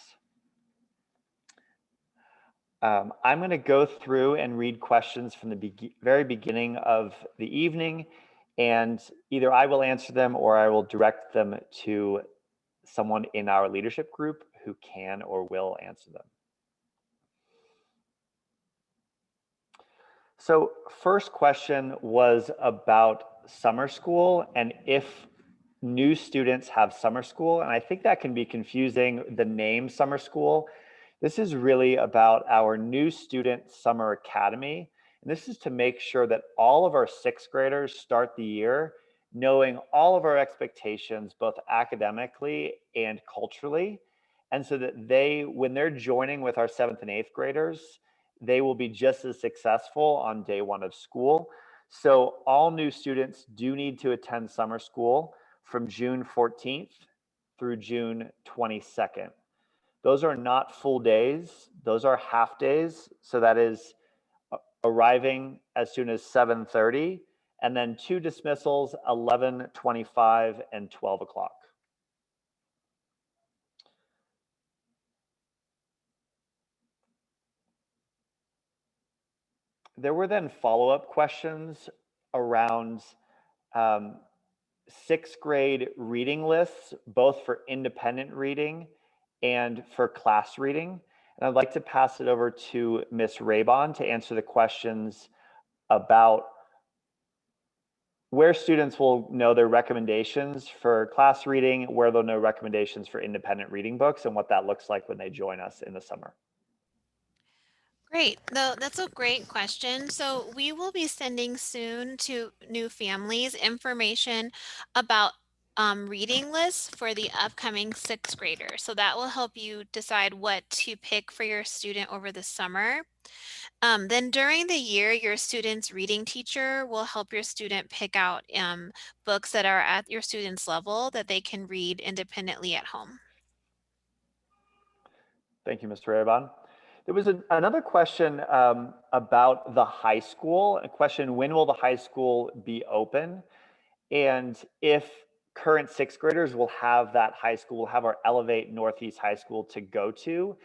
Speaker 1: I'm going to go through and read questions from the very beginning of the evening, and either I will answer them or I will direct them to someone in our leadership group who can or will answer them. So first question was about summer school and if new students have summer school. And I think that can be confusing, the name summer school. This is really about our new student summer academy. And this is to make sure that all of our sixth graders start the year knowing all of our expectations, both academically and culturally. And so that when they're joining with our seventh and eighth graders, they will be just as successful on day one of school. So all new students do need to attend summer school from June 14th through June 22nd. Those are not full days, those are half days. So that is arriving as soon as 7:30 and then 2 dismissals, 11:25 and 12 o'clock. There were then follow-up questions around sixth grade reading lists, both for independent reading and for class reading. And I'd like to pass it over to Ms. Raybon to answer the questions about where students will know their recommendations for class reading, where they'll know recommendations for independent reading books, and what that looks like when they join us in the summer.
Speaker 3: Great. That's a great question. So we will be sending soon to new families information about reading lists for the upcoming sixth graders. So that will help you decide what to pick for your student over the summer. Then during the year, your student's reading teacher will help your student pick out books that are at your student's level that they can read independently at home.
Speaker 1: Thank you, Mr. Raybon. There was another question about the high school, a question, when will the high school be open? And if current sixth graders will have that high school, will have our Elevate Northeast High School to go to.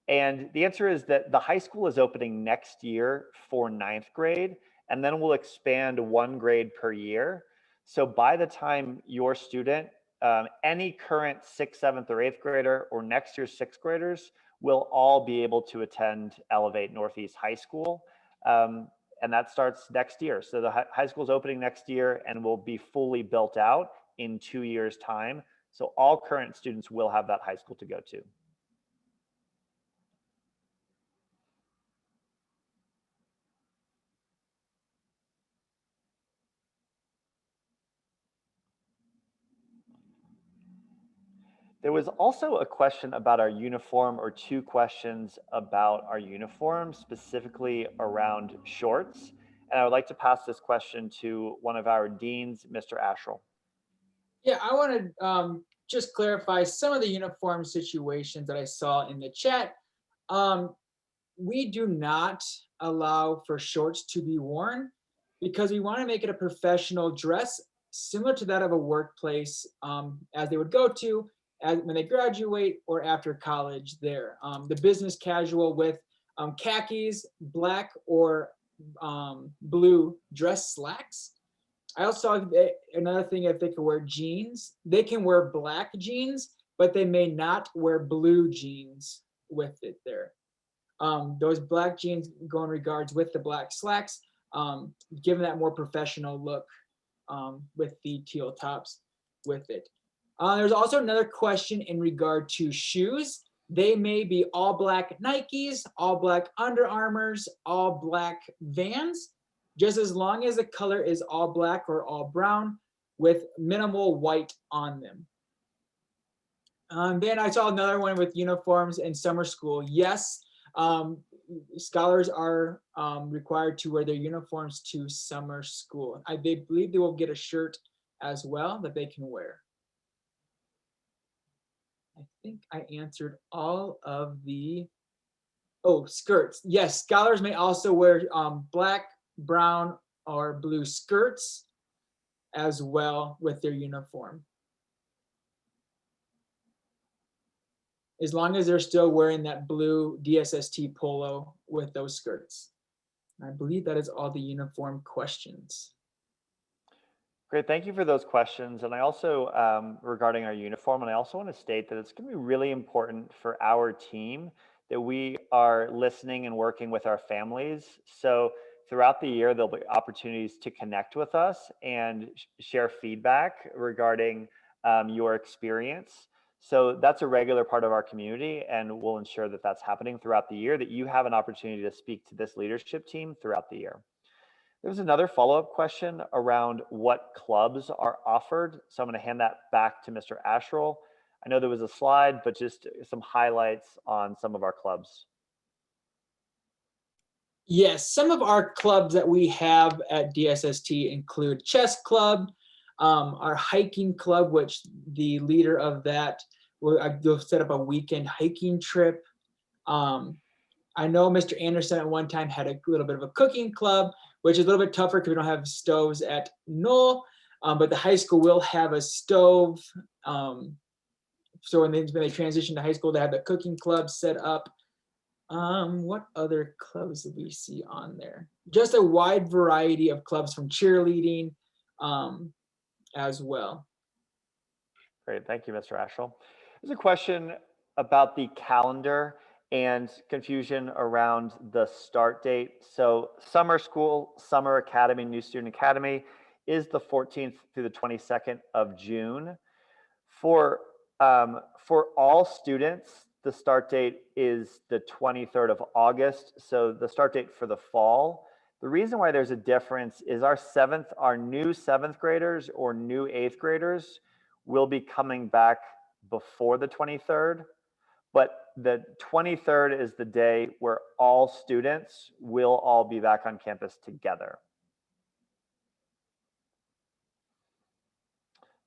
Speaker 1: And the answer is that the high school is opening next year for ninth grade, and then we'll expand 1 grade per year. So by the time your student, any current 6th, 7th, or 8th grader or next year's 6th graders will all be able to attend Elevate Northeast High School. And that starts next year. So the high school is opening next year and will be fully built out in 2 years' time. So all current students will have that high school to go to. There was also a question about our uniform, or 2 questions about our uniform, specifically around shorts. And I would like to pass this question to one of our deans, Mr. Asherle.
Speaker 5: Yeah, I want to just clarify some of the uniform situations that I saw in the chat. We do not allow for shorts to be worn because we want to make it a professional dress similar to that of a workplace as they would go to when they graduate or after college there. The business casual with khakis, black or blue dress slacks. I also saw another thing, if they could wear jeans, they can wear black jeans, but they may not wear blue jeans with it there. Those black jeans go in regards with the black slacks, giving that more professional look with the teal tops with it. There's also another question in regard to shoes. They may be all black Nikes, all black Under Armours, all black Vans, just as long as the color is all black or all brown with minimal white on them. Then I saw another one with uniforms in summer school. Yes, scholars are required to wear their uniforms to summer school. I believe they will get a shirt as well that they can wear. I think I answered all of the, skirts. Yes, scholars may also wear black, brown, or blue skirts as well with their uniform, as long as they're still wearing that blue DSST polo with those skirts. I believe that is all the uniform questions.
Speaker 1: Great, thank you for those questions. And I also, regarding our uniform, and I also want to state that it's going to be really important for our team that we are listening and working with our families. So throughout the year, there'll be opportunities to connect with us and share feedback regarding your experience. So that's a regular part of our community, and we'll ensure that that's happening throughout the year, that you have an opportunity to speak to this leadership team throughout the year. There was another follow-up question around what clubs are offered. So I'm going to hand that back to Mr. Asherle. I know there was a slide, but just some highlights on some of our clubs.
Speaker 5: Yes, some of our clubs that we have at DSST include chess club, our hiking club, which the leader of that will set up a weekend hiking trip. I know Mr. Anderson at one time had a little bit of a cooking club, which is a little bit tougher because we don't have stoves at Knoll, but the high school will have a stove. So when they transition to high school, they have the cooking club set up. What other clubs did we see on there? Just a wide variety of clubs, from cheerleading as well.
Speaker 1: Great, thank you, Mr. Asherle. There's a question about the calendar and confusion around the start date. So summer school, summer academy, new student academy is the 14th through the 22nd of June. For all students, the start date is the 23rd of August. So the start date for the fall. The reason why there's a difference is our new 7th graders or new 8th graders will be coming back before the 23rd. But the 23rd is the day where all students will all be back on campus together.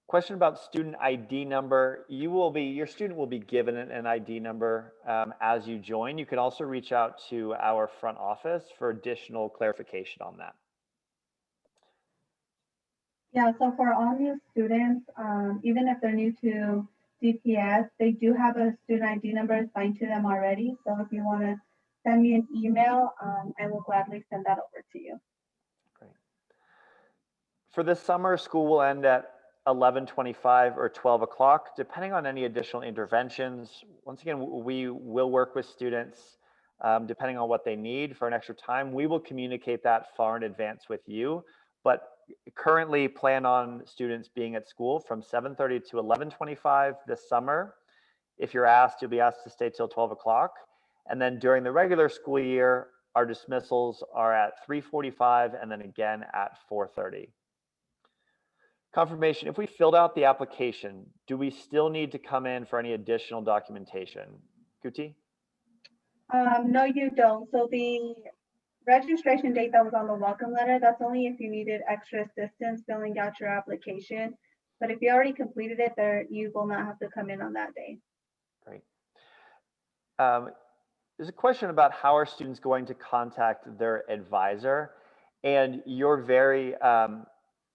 Speaker 1: Question about student ID number. Your student will be given an ID number as you join. You can also reach out to our front office for additional clarification on that.
Speaker 4: Yeah, so for all new students, even if they're new to DPS, they do have a student ID number assigned to them already. So if you want to send me an email, I will gladly send that over to you.
Speaker 1: Great. For this summer, school will end at 11:25 or 12 o'clock, depending on any additional interventions. Once again, we will work with students depending on what they need for an extra time. We will communicate that far in advance with you, but currently plan on students being at school from 7:30 to 11:25 this summer. If you're asked, you'll be asked to stay till 12 o'clock. And then during the regular school year, our dismissals are at 3:45 and then again at 4:30. Confirmation, if we filled out the application, do we still need to come in for any additional documentation? Kuti?
Speaker 4: No, you don't. So the registration date that was on the welcome letter, that's only if you needed extra assistance filling out your application. But if you already completed it, there you will not have to come in on that day.
Speaker 1: Great. There's a question about how are students going to contact their advisor, and you're very,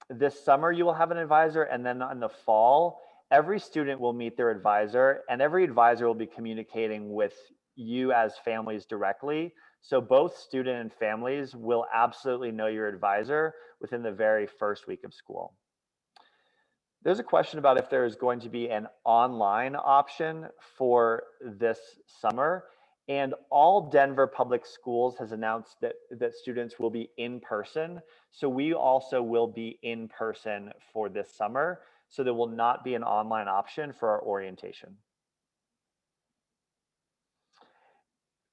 Speaker 1: this summer you will have an advisor, and then in the fall, every student will meet their advisor, and every advisor will be communicating with you as families directly. So both student and families will absolutely know your advisor within the very first week of school. There's a question about if there is going to be an online option for this summer. And all Denver public schools has announced that students will be in person. So we also will be in person for this summer. So there will not be an online option for our orientation.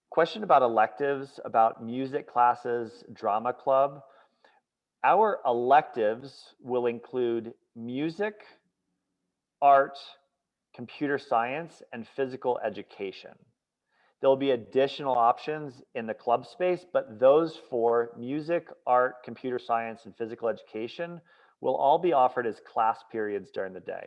Speaker 1: Question about electives, about music classes, drama club. Our electives will include music, art, computer science, and physical education. There'll be additional options in the club space, but those for music, art, computer science, and physical education will all be offered as class periods during the day.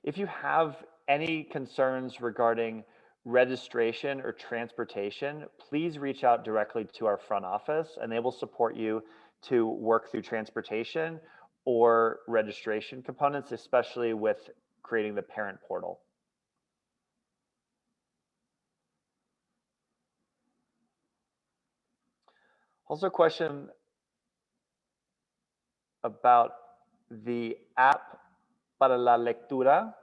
Speaker 1: If you have any concerns regarding registration or transportation, please reach out directly to our front office and they will support you to work through transportation or registration components, especially with creating the parent portal. Also a question about the app para la lectura,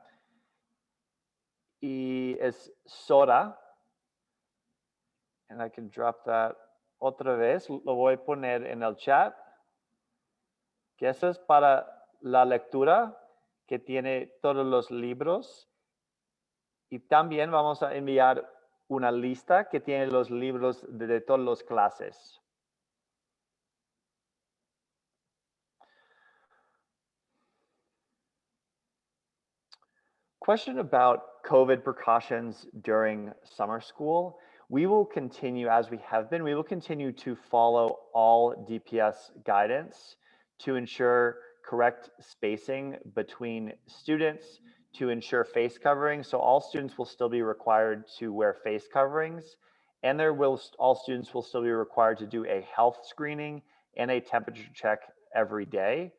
Speaker 1: y es Sora, and I can drop that otra vez, lo voy a poner en el chat, que eso es para la lectura, que tiene todos los libros, y también vamos a enviar una lista que tiene los libros de todas las clases. Question about COVID precautions during summer school. We will continue, as we have been, we will continue to follow all DPS guidance to ensure correct spacing between students, to ensure face covering. So all students will still be required to wear face coverings, and all students will still be required to do a health screening and a temperature check every day.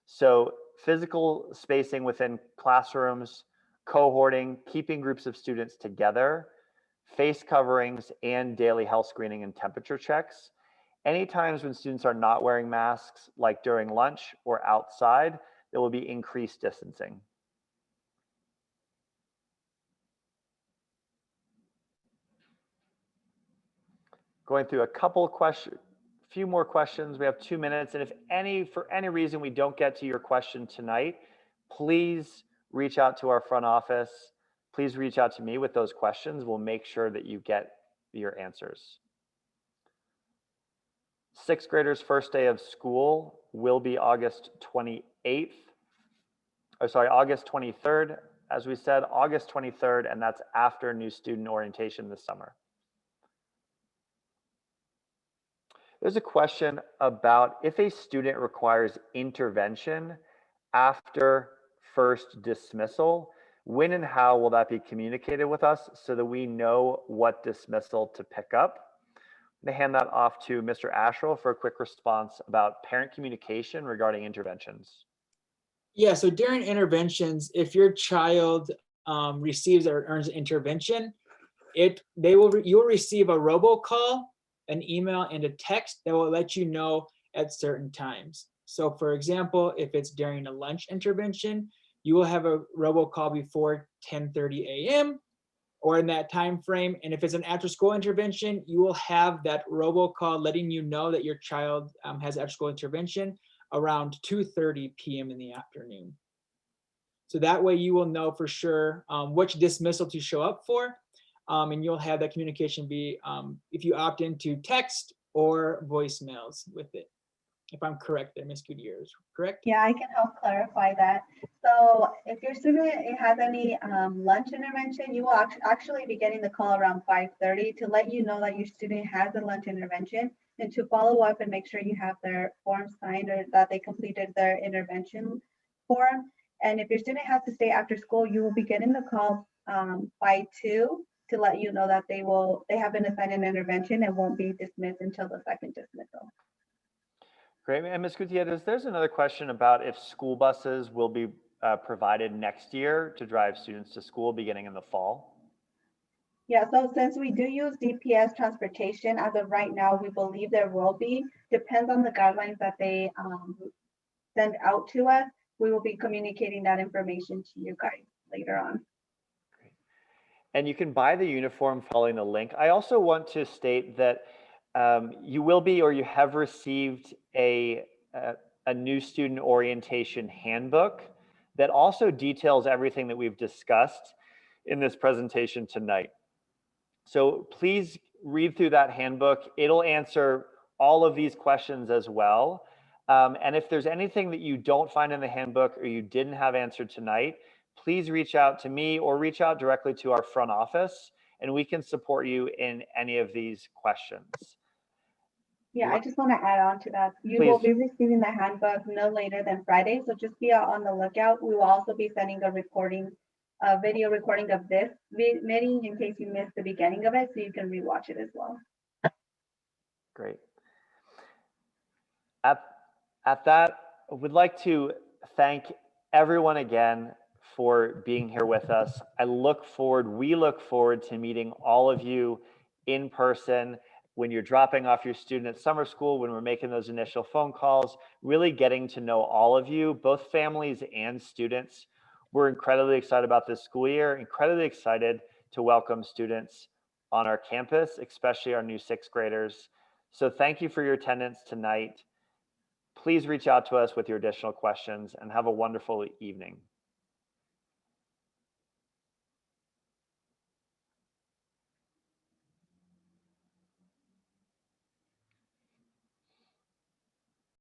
Speaker 1: So physical spacing within classrooms, cohorting, keeping groups of students together, face coverings, and daily health screening and temperature checks. Any times when students are not wearing masks, like during lunch or outside, there will be increased distancing. Going through a couple of questions, a few more questions. We have 2 minutes, and if for any reason we don't get to your question tonight, please reach out to our front office. Please reach out to me with those questions. We'll make sure that you get your answers. 6th graders' first day of school will be August 28th. Oh, sorry, August 23rd. As we said, August 23rd, and that's after new student orientation this summer. There's a question about if a student requires intervention after first dismissal, when and how will that be communicated with us so that we know what dismissal to pick up? I'm going to hand that off to Mr. Asherle for a quick response about parent communication regarding interventions.
Speaker 5: Yeah, so during interventions, if your child receives or earns an intervention, you'll receive a robocall, an email, and a text that will let you know at certain times. So for example, if it's during a lunch intervention, you will have a robocall before 10:30 a.m. or in that time frame. And if it's an after school intervention, you will have that robocall letting you know that your child has after school intervention around 2:30 p.m. in the afternoon. So that way you will know for sure which dismissal to show up for. And you'll have that communication be, if you opt into text or voicemails with it. If I'm correct there, Ms. Gutierrez, correct?
Speaker 4: Yeah, I can help clarify that. So if your student has any lunch intervention, you will actually be getting the call around 5:30 to let you know that your student has a lunch intervention and to follow up and make sure you have their form signed or that they completed their intervention form. And if your student has to stay after school, you will be getting the call by 2 to let you know that they have been assigned an intervention and won't be dismissed until the second dismissal.
Speaker 1: Great. And Ms. Gutierrez, there's another question about if school buses will be provided next year to drive students to school beginning in the fall.
Speaker 4: Yeah, so since we do use DPS transportation, as of right now, we believe there will be, depends on the guidelines that they send out to us. We will be communicating that information to you guys later on.
Speaker 1: And you can buy the uniform following the link. I also want to state that you will be or you have received a new student orientation handbook that also details everything that we've discussed in this presentation tonight. So please read through that handbook. It'll answer all of these questions as well. And if there's anything that you don't find in the handbook or you didn't have answered tonight, please reach out to me or reach out directly to our front office and we can support you in any of these questions.
Speaker 4: Yeah, I just want to add on to that. You
Speaker 1: Please.
Speaker 4: will be receiving the handbook no later than Friday, so just be on the lookout. We will also be sending a video recording of this meeting in case you missed the beginning of it, so you can rewatch it as well.
Speaker 1: Great. At that, I would like to thank everyone again for being here with us. We look forward to meeting all of you in person when you're dropping off your student at summer school, when we're making those initial phone calls, really getting to know all of you, both families and students. We're incredibly excited about this school year, incredibly excited to welcome students on our campus, especially our new 6th graders. So thank you for your attendance tonight. Please reach out to us with your additional questions and have a wonderful evening.